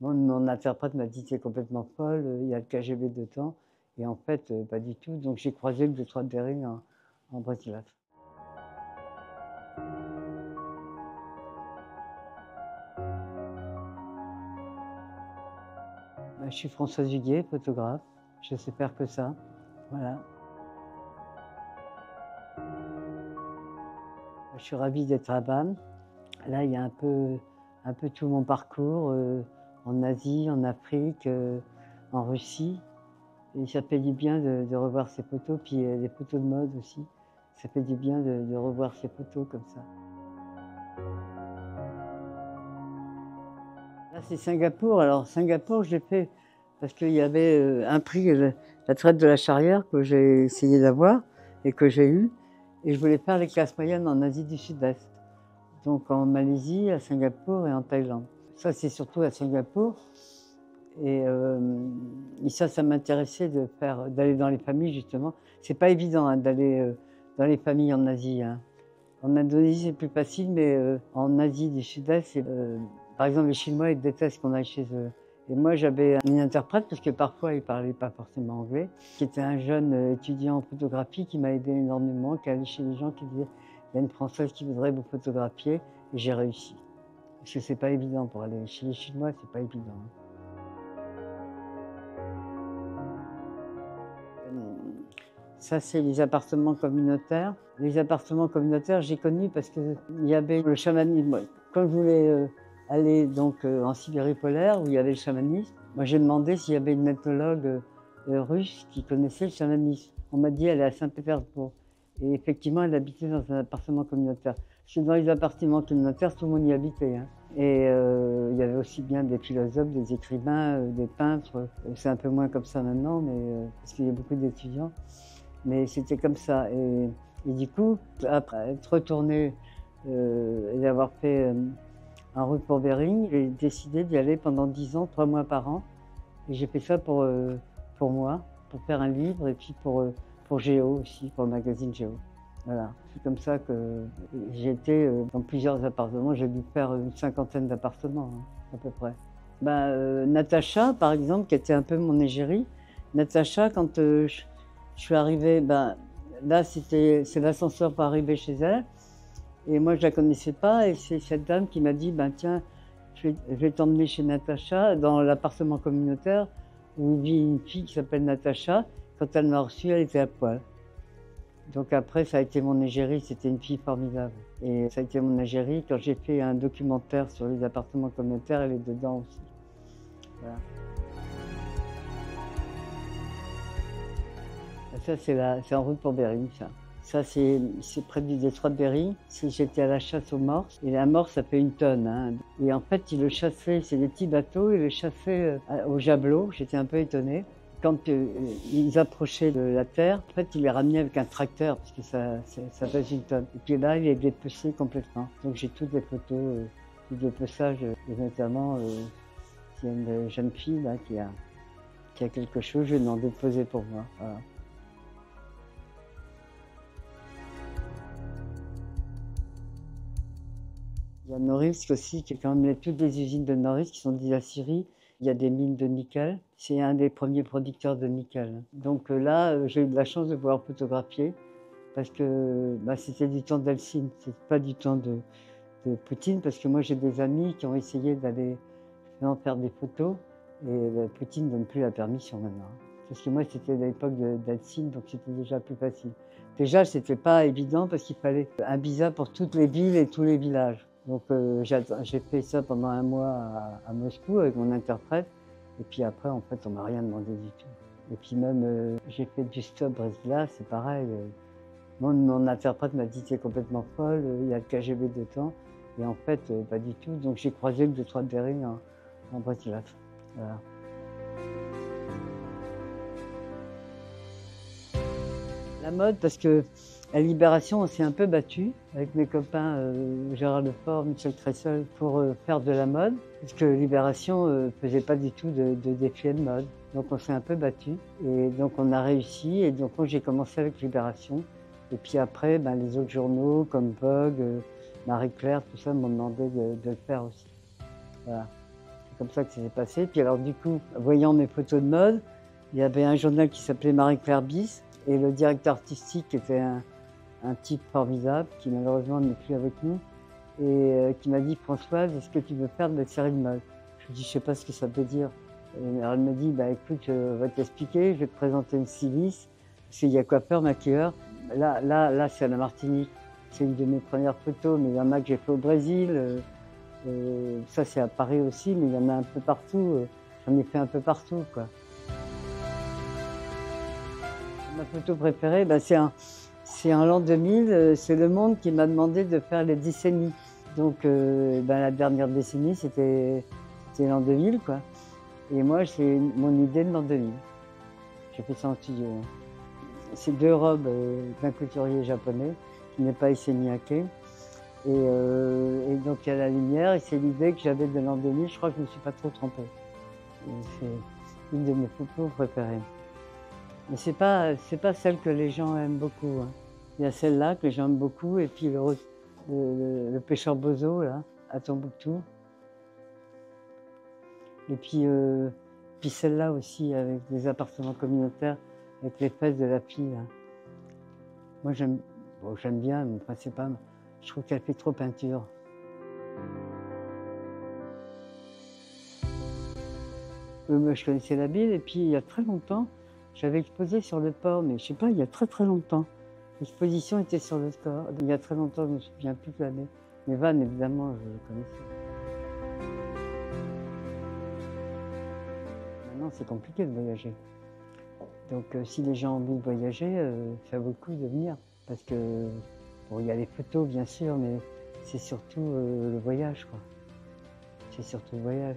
Mon interprète m'a dit: «Tu es complètement folle, il y a le KGB dedans» et en fait, pas du tout. Donc j'ai croisé le détroit de Bering en Brésil. Bah, je suis Françoise Huguet, photographe. Je sais faire que ça, voilà. Je suis ravie d'être à Vannes. Là, il y a un peu tout mon parcours, en Asie, en Afrique, en Russie et ça fait du bien de revoir ces photos, puis, les photos de mode aussi. Ça fait du bien de revoir ces photos comme ça. Là, c'est Singapour. Alors Singapour, je l'ai fait parce qu'il y avait, un prix, la traite de la Charrière que j'ai essayé d'avoir et que j'ai eu et je voulais faire les classes moyennes en Asie du Sud-Est. Donc en Malaisie, à Singapour et en Thaïlande. Ça, c'est surtout à Singapour et ça m'intéressait d'aller dans les familles justement. C'est pas évident, hein, d'aller, dans les familles en Asie, hein. En Indonésie, c'est plus facile, mais en Asie du Sud-Est, par exemple, les Chinois, ils détestent qu'on aille chez eux. Et moi, j'avais une interprète, parce que parfois, ils ne parlaient pas forcément anglais, qui était un jeune étudiant en photographie qui m'a aidé énormément, qui allait chez les gens qui disaient « il y a une Française qui voudrait vous photographier » et j'ai réussi. Parce que c'est pas évident pour aller chez les Chinois, c'est pas évident, hein. Ça, c'est les appartements communautaires. Les appartements communautaires, j'ai connu parce qu'il y avait le chamanisme. Ouais. Quand je voulais aller donc en Sibérie polaire, où il y avait le chamanisme, moi j'ai demandé s'il y avait une ethnologue russe qui connaissait le chamanisme. On m'a dit elle est à Saint-Pétersbourg. Et effectivement, elle habitait dans un appartement communautaire. Parce que dans les appartements communautaires, tout le monde y habitait, hein. Et il y avait aussi bien des philosophes, des écrivains, des peintres. C'est un peu moins comme ça maintenant, mais parce qu'il y a beaucoup d'étudiants. Mais c'était comme ça. Et du coup, après être retourné et avoir fait en route pour Bering, j'ai décidé d'y aller pendant 10 ans, 3 mois par an. Et j'ai fait ça pour moi, pour faire un livre et puis pour Géo aussi, pour le magazine Géo. Voilà, c'est comme ça que j'ai été dans plusieurs appartements. J'ai dû faire une cinquantaine d'appartements, hein, à peu près. Natacha, par exemple, qui était un peu mon égérie. Natacha, quand je suis arrivée, là, c'est l'ascenseur pour arriver chez elle. Et moi, je la connaissais pas. Et c'est cette dame qui m'a dit, tiens, je vais t'emmener chez Natacha, dans l'appartement communautaire, où vit une fille qui s'appelle Natacha. Quand elle m'a reçue, elle était à poil. Donc après, ça a été mon égérie, c'était une fille formidable. Et ça a été mon égérie. Quand j'ai fait un documentaire sur les appartements communautaires, elle est dedans aussi. Voilà. Ça, c'est en route pour Bering, ça. Ça, c'est près du détroit de Bering. J'étais à la chasse aux morses. Et la morse, ça fait une tonne, hein. Et en fait, ils le chassaient, c'est des petits bateaux, ils le chassaient au javelot. J'étais un peu étonnée. Quand ils approchaient de la terre, en fait, ils les ramenaient avec un tracteur, parce que ça pèse une tonne. Et puis là, il est dépecé complètement. Donc j'ai toutes les photos du dépeçage, et notamment, il y a une jeune fille là, qui a quelque chose, je lui ai demandé de poser pour moi. Voilà. Il y a Norilsk aussi, qui est quand même toutes les usines de Norilsk qui sont dites à Syrie. Il y a des mines de nickel. C'est un des premiers producteurs de nickel. Donc là, j'ai eu de la chance de pouvoir photographier parce que c'était du temps d'Helsinki, c'est pas du temps de Poutine, parce que moi j'ai des amis qui ont essayé d'aller faire des photos et Poutine ne donne plus la permission maintenant. Parce que moi c'était à l'époque d'Helsinki, donc c'était déjà plus facile. Déjà, c'était pas évident parce qu'il fallait un visa pour toutes les villes et tous les villages. Donc j'ai fait ça pendant un mois à Moscou avec mon interprète. Et puis après, en fait, on m'a rien demandé du tout. Et puis même, j'ai fait du stop Bresla, c'est pareil. Mon interprète m'a dit « tu es complètement folle, il y a le KGB dedans ». Et en fait, pas du tout. Donc j'ai croisé le détroit de Bering en Bratislava. Voilà. La mode, parce que à Libération, on s'est un peu battu avec mes copains Gérard Lefort, Michel Cressol pour faire de la mode, parce que Libération faisait pas du tout de défilé de mode. Donc on s'est un peu battu et donc on a réussi. Et donc moi j'ai commencé avec Libération. Et puis après, les autres journaux comme Vogue, Marie Claire, tout ça m'ont demandé de le faire aussi. Voilà. comme ça que ça s'est passé. Puis alors du coup, voyant mes photos de mode, il y avait un journal qui s'appelait Marie-Claire Bis et le directeur artistique était un type formidable qui malheureusement n'est plus avec nous et qui m'a dit « Françoise, est-ce que tu veux faire de la série de mode ?» Je lui ai dit « Je sais pas ce que ça veut dire ». Alors elle m'a dit « Bah écoute, je vais t'expliquer, je vais te présenter une styliste, parce qu'il y a coiffeur, maquilleur. Là c'est à la Martinique. C'est une de mes premières photos, mais il y en a que j'ai fait au Brésil. Ça c'est à Paris aussi, mais il y en a un peu partout. J'en ai fait un peu partout, quoi. Ma photo préférée, bah, c'est en l'an 2000, c'est Le Monde qui m'a demandé de faire les décennies. Donc la dernière décennie, c'était l'an 2000, quoi. Et moi, c'est mon idée de l'an 2000. J'ai fait ça en studio. C'est 2 robes d'un couturier japonais qui n'est pas Issey Miyake. Et donc il y a la lumière et c'est l'idée que j'avais de l'an 2000. Je crois que je ne me suis pas trop trompée. C'est une de mes photos préférées. Mais c'est pas celle que les gens aiment beaucoup, hein. Il y a celle-là que les gens aiment beaucoup et puis le pêcheur bozo là, à Tombouctou. Et puis celle-là aussi avec des appartements communautaires avec les fesses de la fille là. Moi j'aime bien, mais enfin c'est pas. Je trouve qu'elle fait trop peinture. Je connaissais la ville et puis il y a très longtemps, j'avais exposé sur le port, mais je sais pas, il y a très longtemps. L'exposition était sur le port. Il y a très longtemps, je me souviens plus de l'année. Mais Vannes, évidemment, je le connaissais. Maintenant, c'est compliqué de voyager. Donc si les gens ont envie de voyager, ça vaut le coup de venir. Parce que, bon, il y a les photos, bien sûr, mais c'est surtout le voyage, quoi. C'est surtout le voyage.